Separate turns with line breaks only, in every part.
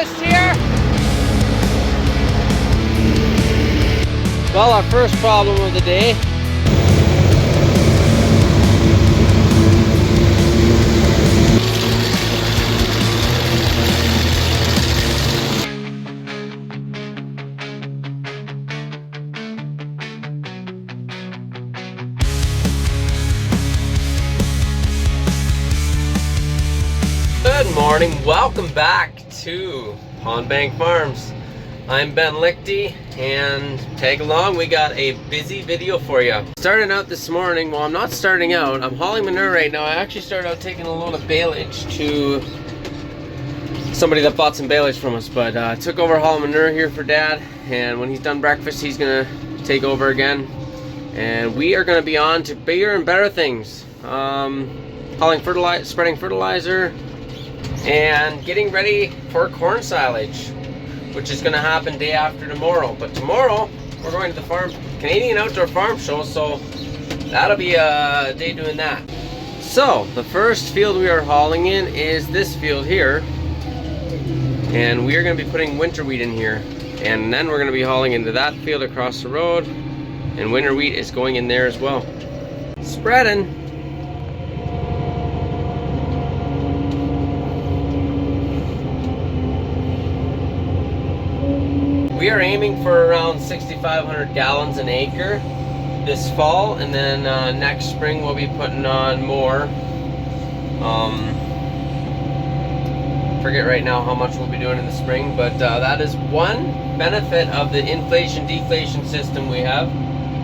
breakfast here? Well, our first problem of the day. Good morning, welcome back to Pond Bank Farms. I'm Ben Lichty, and tag along, we got a busy video for you. Starting out this morning, well, I'm not starting out, I'm hauling manure right now. I actually started out taking a load of baleage to somebody that bought some baleage from us, but took over hauling manure here for Dad, and when he's done breakfast, he's gonna take over again. And we are gonna be on to bigger and better things. Hauling fertilizer, spreading fertilizer, and getting ready for corn silage, which is going to happen day after tomorrow. But tomorrow we're going to the Canadian Outdoor Farm Show, so that'll be a day doing that. So the first field we are hauling in is this field here, and we are going to be putting winter wheat in here, and then we're going to be hauling into that field across the road, and winter wheat is going in there as well. Spreading. We are aiming for around 6,500 gallons an acre this fall, and then next spring we'll be putting on more. Forget right now how much we'll be doing in the spring, but that is one benefit of the inflation-deflation system we have.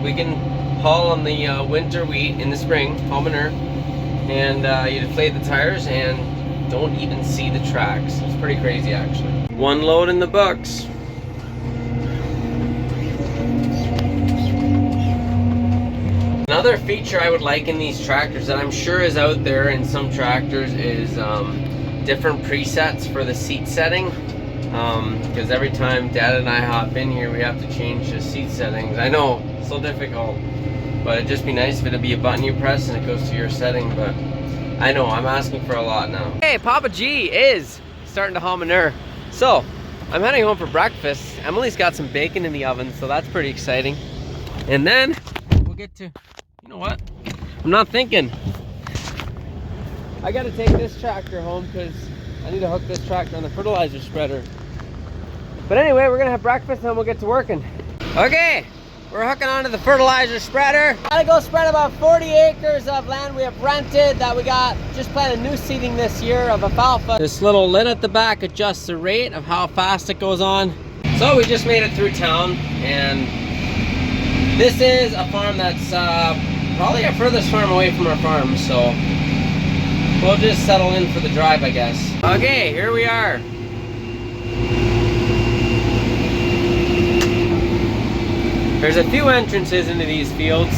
We can haul on the winter wheat in the spring, haul manure, and you deflate the tires and don't even see the tracks. It's pretty crazy actually. One load in the books. Another feature I would like in these tractors that I'm sure is out there in some tractors is different presets for the seat setting, because every time Dad and I hop in here we have to change the seat settings. I know, it's so difficult, but it'd just be nice if it'd be a button you press and it goes to your setting, but I know I'm asking for a lot now. Hey, Papa G is starting to haul manure. So I'm heading home for breakfast. Emily's got some bacon in the oven, so that's pretty exciting. And then we'll get to, you know what? I'm not thinking. I gotta take this tractor home because I need to hook this tractor on the fertilizer spreader. But anyway, we're gonna have breakfast and then we'll get to working. Okay, we're hooking onto the fertilizer spreader. Gotta go spread about 40 acres of land we have rented that we got just planted new seeding this year of alfalfa. This little lid at the back adjusts the rate of how fast it goes on. So we just made it through town, and this is a farm that's probably our furthest farm away from our farm, so we'll just settle in for the drive, I guess. Okay, here we are. There's a few entrances into these fields.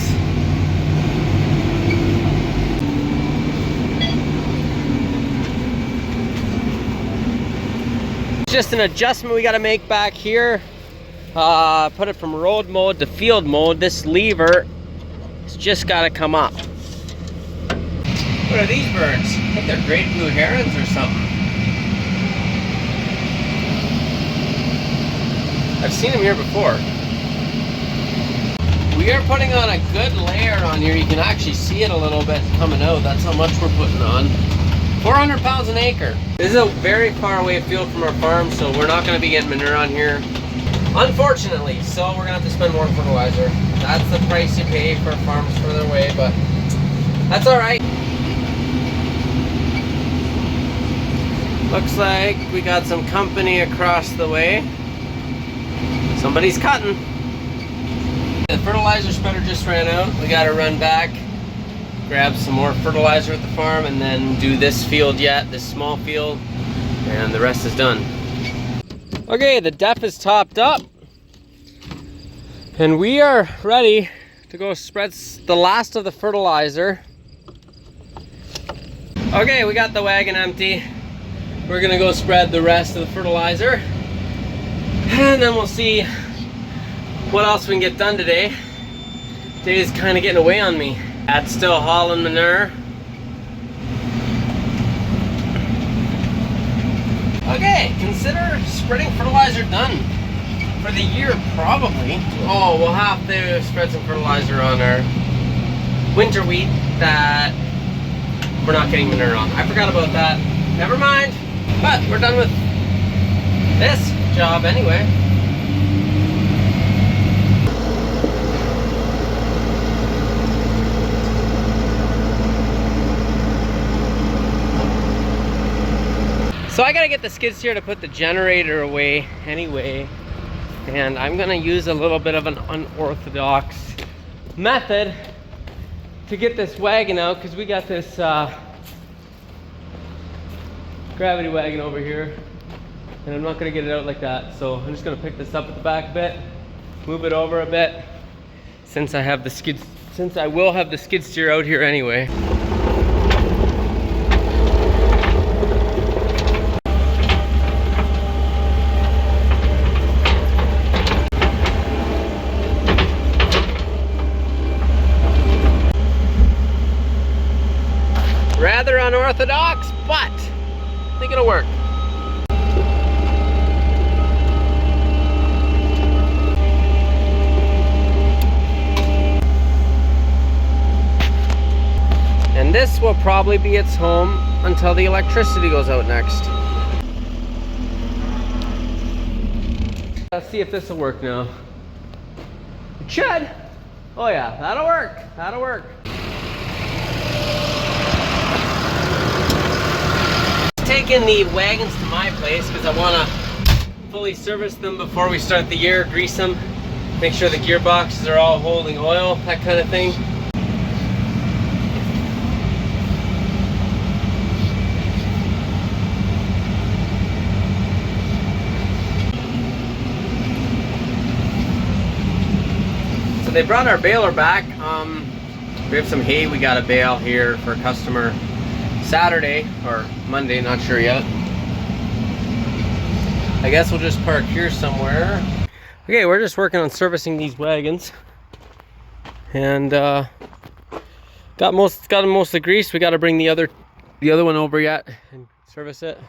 It's just an adjustment we got to make back here. Put it from road mode to field mode. This lever has just got to come up. What are these birds? I think they're great blue herons or something. I've seen them here before. We are putting on a good layer on here. You can actually see it a little bit coming out. That's how much we're putting on. 400 pounds an acre. This is a very far away field from our farm, so we're not going to be getting manure on here, unfortunately. So we're going to have to spend more on fertilizer. That's the price you pay for farms further away, but that's all right. Looks like we got some company across the way. Somebody's cutting. The fertilizer spreader just ran out. We got to run back, grab some more fertilizer at the farm, and then do this field yet, this small field, and the rest is done. Okay, the depth is topped up, and we are ready to go spread the last of the fertilizer. Okay, we got the wagon empty. We're gonna go spread the rest of the fertilizer, and then we'll see what else we can get done today. Today's kind of getting away on me. That's still hauling manure. Okay, consider spreading fertilizer done for the year, probably. Oh, we'll have to spread some fertilizer on our winter wheat that we're not getting manure on. I forgot about that. Never mind. But we're done with this job anyway. So I gotta get the skid steer to put the generator away anyway. And I'm gonna use a little bit of an unorthodox method to get this wagon out, because we got this gravity wagon over here, and I'm not gonna get it out like that. So I'm just gonna pick this up at the back a bit, move it over a bit, since I will have the skid steer out here anyway. Rather unorthodox, but I think it'll work. And this will probably be its home until the electricity goes out next. Let's see if this will work now. It should. Oh yeah, that'll work. That'll work. Taking the wagons to my place because I want to fully service them before we start the year, grease them, make sure the gearboxes are all holding oil, that kind of thing. So they brought our baler back. We have some hay we got to bale here for a customer Saturday or Monday, not sure yet. I guess we'll just park here somewhere. Okay, we're just working on servicing these wagons, and got them mostly greased. We got to bring the other one over yet and service it.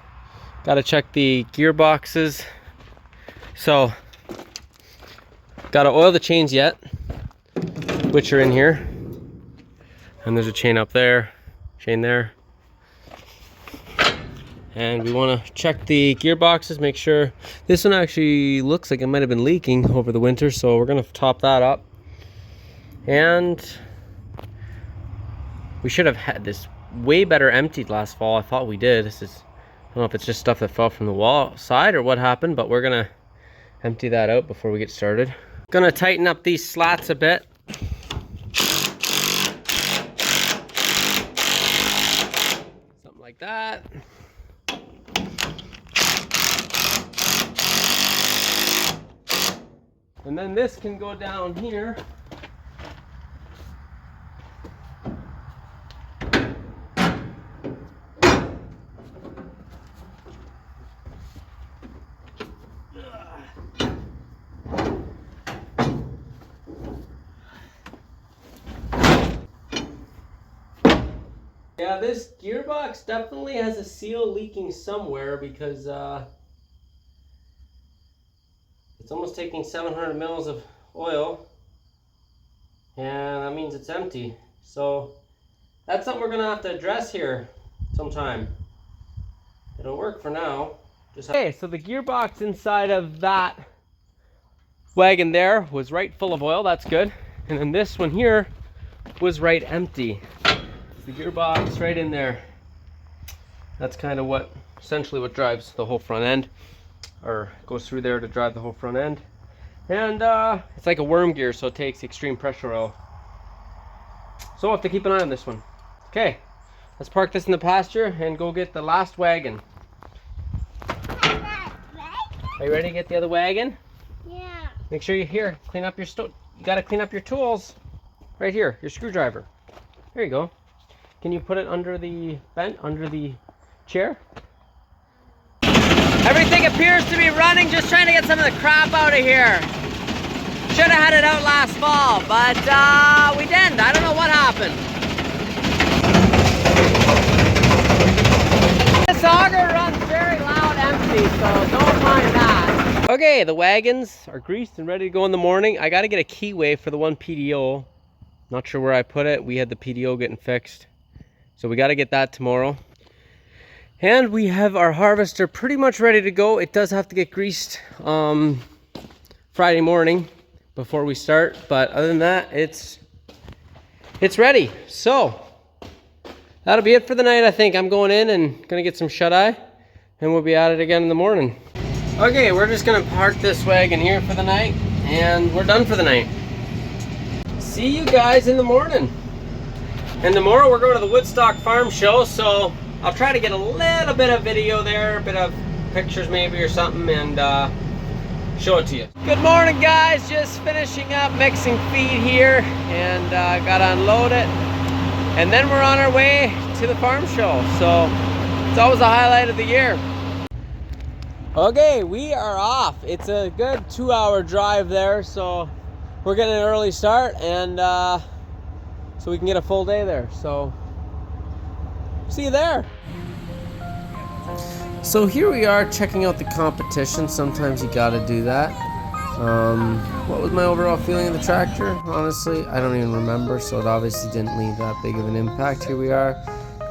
Got to check the gearboxes. So got to oil the chains yet, which are in here, and there's a chain up there, chain there. And we want to check the gearboxes, make sure. This one actually looks like it might have been leaking over the winter, so we're going to top that up. And we should have had this way better emptied last fall. I thought we did. I don't know if it's just stuff that fell from the wall side or what happened, but we're going to empty that out before we get started. Going to tighten up these slats a bit. Something like that. And then this can go down here. Yeah, this gearbox definitely has a seal leaking somewhere, because it's almost taking 700 mils of oil, and that means it's empty. So that's something we're gonna have to address here sometime. It'll work for now. Okay, so the gearbox inside of that wagon there was right full of oil. That's good. And then this one here was right empty. The gearbox right in there. That's kind of essentially what drives the whole front end, or goes through there to drive the whole front end. And it's like a worm gear, so it takes extreme pressure oil. So we'll have to keep an eye on this one. Okay, let's park this in the pasture and go get the last wagon. Are you ready to get the other wagon?
Yeah.
Make sure you're here. Clean up your you gotta clean up your tools. Right here, your screwdriver. There you go. Can you put it under the chair? Everything appears to be running, just trying to get some of the crap out of here. Should have had it out last fall, but we didn't. I don't know what happened. This auger runs very loud empty.
dusty, so don't mind that.
Okay, the wagons are greased and ready to go in the morning. I got to get a keyway for the one PDO. Not sure where I put it. We had the PDO getting fixed, so we got to get that tomorrow. And we have our harvester pretty much ready to go. It does have to get greased Friday morning before we start, but other than that, it's ready. So that'll be it for the night. I think I'm going in and gonna get some shut-eye, and we'll be at it again in the morning. Okay, we're just gonna park this wagon here for the night, and we're done for the night. See you guys in the morning. And tomorrow we're going to the Woodstock Farm Show, so I'll try to get a little bit of video there, a bit of pictures maybe or something, and show it to you. Good morning, guys. Just finishing up mixing feed here, and got to unload it. And then we're on our way to the farm show, so it's always a highlight of the year. Okay, we are off. It's a good 2-hour drive there, so we're getting an early start, and so we can get a full day there. So see you there. So here we are checking out the competition. Sometimes you gotta do that. What was my overall feeling of the tractor? Honestly, I don't even remember, so it obviously didn't leave that big of an impact. Here we are,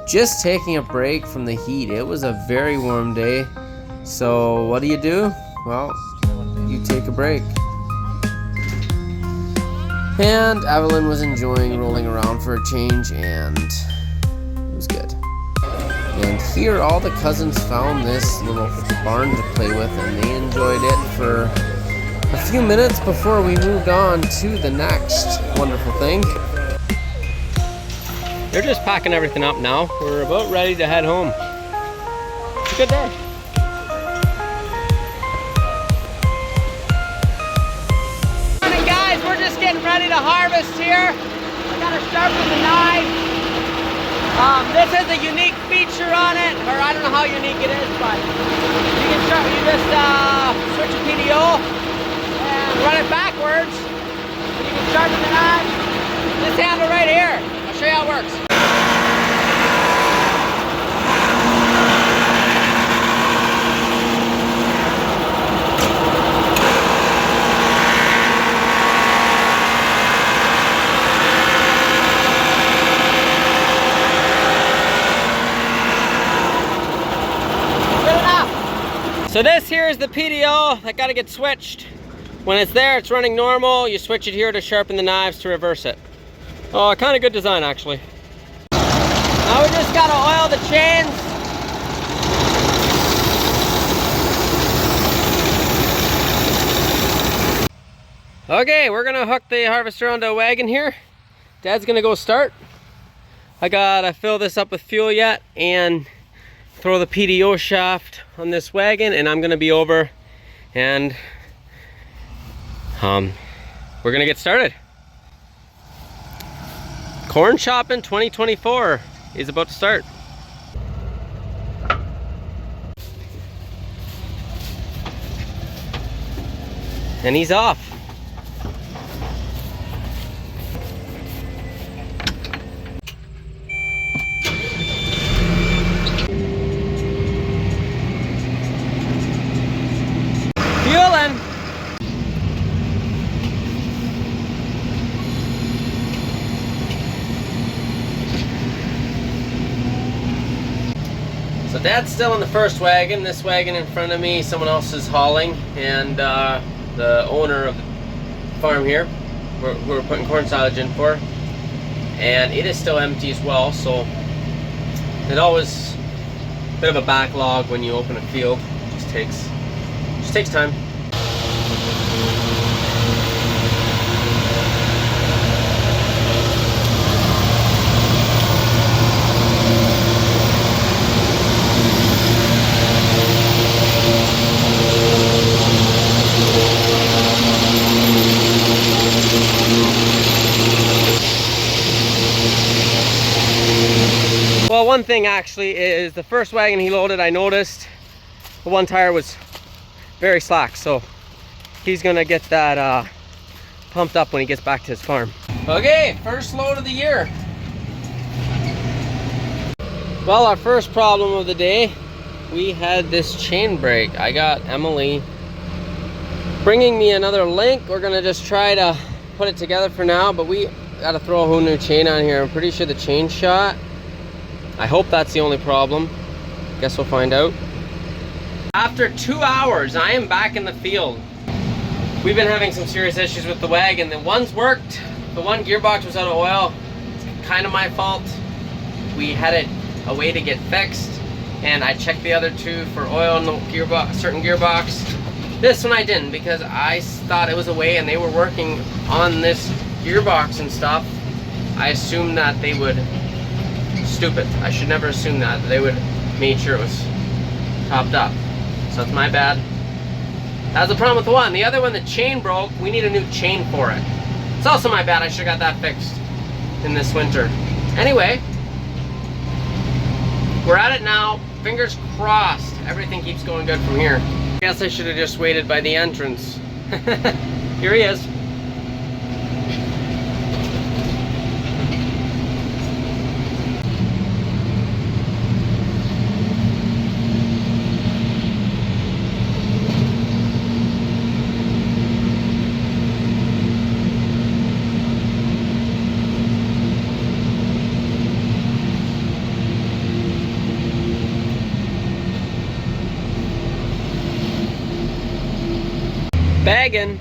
just taking a break from the heat. It was a very warm day, so what do? Well, you take a break. And Evelyn was enjoying rolling around for a change, and it was good. And here all the cousins found this little barn to play with, and they enjoyed it for a few minutes before we moved on to the next wonderful thing. They're just packing everything up now. We're about ready to head home. It's a good day.
Morning, guys. We're just getting ready to harvest here. I gotta sharpen the knife. This has a unique feature on it, or I don't know how unique it is, but you just switch a PDO and run it backwards, and you can sharpen the knife. This handle right here, I'll show you how it works.
So this here is the PDO that got to get switched. When it's there, it's running normal. You switch it here to sharpen the knives to reverse it. Oh, kind of good design actually. Now we just got to oil the chains. Okay, we're gonna hook the harvester onto a wagon here. Dad's gonna go start. I gotta fill this up with fuel yet and throw the PDO shaft on this wagon, and I'm gonna be over and we're gonna get started. Corn chopping 2024 is about to start. And he's off. Fueling. So Dad's still in the first wagon. This wagon in front of me, someone else is hauling, and the owner of the farm here, we're putting corn silage in for, and it is still empty as well. So it always a bit of a backlog when you open a field. Just takes time. Well, one thing actually is the first wagon he loaded, I noticed the one tire was very slack, so he's gonna get that pumped up when he gets back to his farm. Okay, first load of the year. Well, our first problem of the day we had this chain break. I got Emily bringing me another link. We're gonna just try to put it together for now, but we gotta throw a whole new chain on here. I'm pretty sure the chain shot. I hope that's the only problem. Guess we'll find out. After 2 hours, I am back in the field. We've been having some serious issues with the wagon. The one's worked. The one gearbox was out of oil. It's kind of my fault. We had it a way to get fixed, and I checked the other two for oil in the gearbox, certain gearbox. This one I didn't, because I thought it was away and they were working on this gearbox and stuff. I assumed that they would, stupid, I should never assume that. They would make sure it was topped up. So it's my bad. That's the problem with the one. The other one, the chain broke. We need a new chain for it. It's also my bad. I should have got that fixed in this winter. Anyway, we're at it now. Fingers crossed. Everything keeps going good from here. I guess I should have just waited by the entrance. Here he is. Bagging.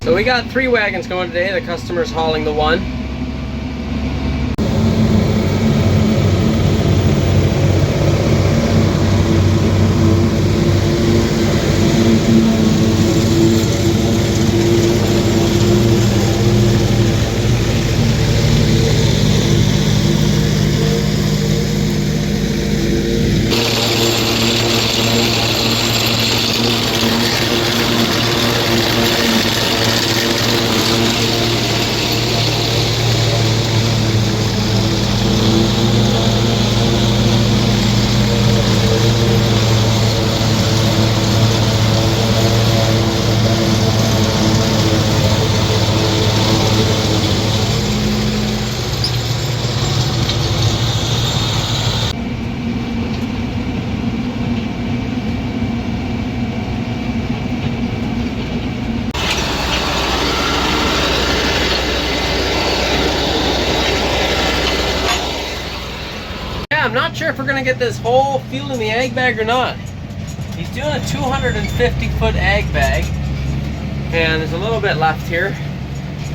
So we got 3 wagons going today. The customer's hauling the one. I'm not sure if we're gonna get this whole field in the ag bag or not. He's doing a 250-foot ag bag, and there's a little bit left here.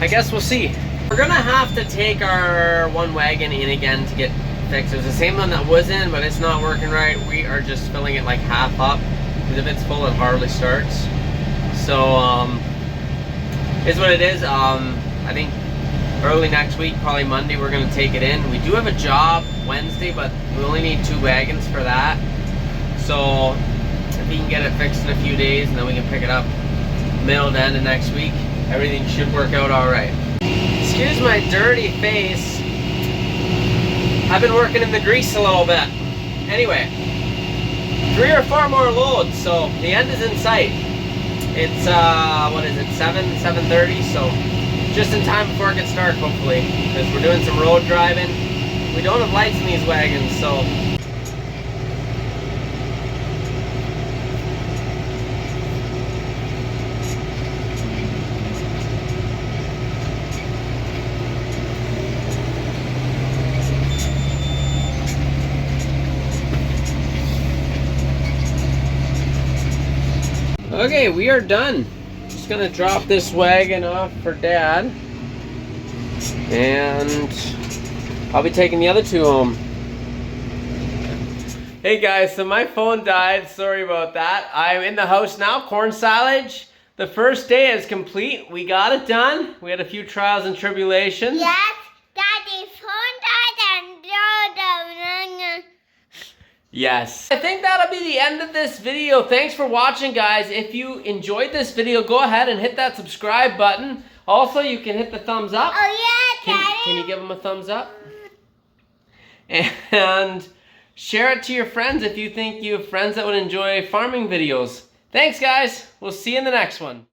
I guess we'll see. We're gonna have to take our one wagon in again to get fixed. It was the same one that was in, but it's not working right. We are just filling it like half up, because if it's full, it hardly starts. So, it's what it is. I think early next week, probably Monday, we're gonna take it in. We do have a job Wednesday, but we only need 2 wagons for that. So if he can get it fixed in a few days, and then we can pick it up middle to end of next week, everything should work out all right. Excuse my dirty face. I've been working in the grease a little bit. Anyway, 3 or 4 more loads, so the end is in sight. It's what is it, 7:30, so just in time before it gets dark, hopefully, because we're doing some road driving. We don't have lights in these wagons, so. Okay, we are done. Just gonna drop this wagon off for Dad, and I'll be taking the other 2 home. Hey guys, so my phone died. Sorry about that. I'm in the house now. Corn silage. The first day is complete. We got it done. We had a few trials and tribulations.
Yes, Daddy's phone died and
Yes. I think that'll be the end of this video. Thanks for watching, guys. If you enjoyed this video, go ahead and hit that subscribe button. Also, you can hit the thumbs up.
Oh yeah, Daddy.
Can you give them a thumbs up? And share it to your friends if you think you have friends that would enjoy farming videos. Thanks, guys. We'll see you in the next one.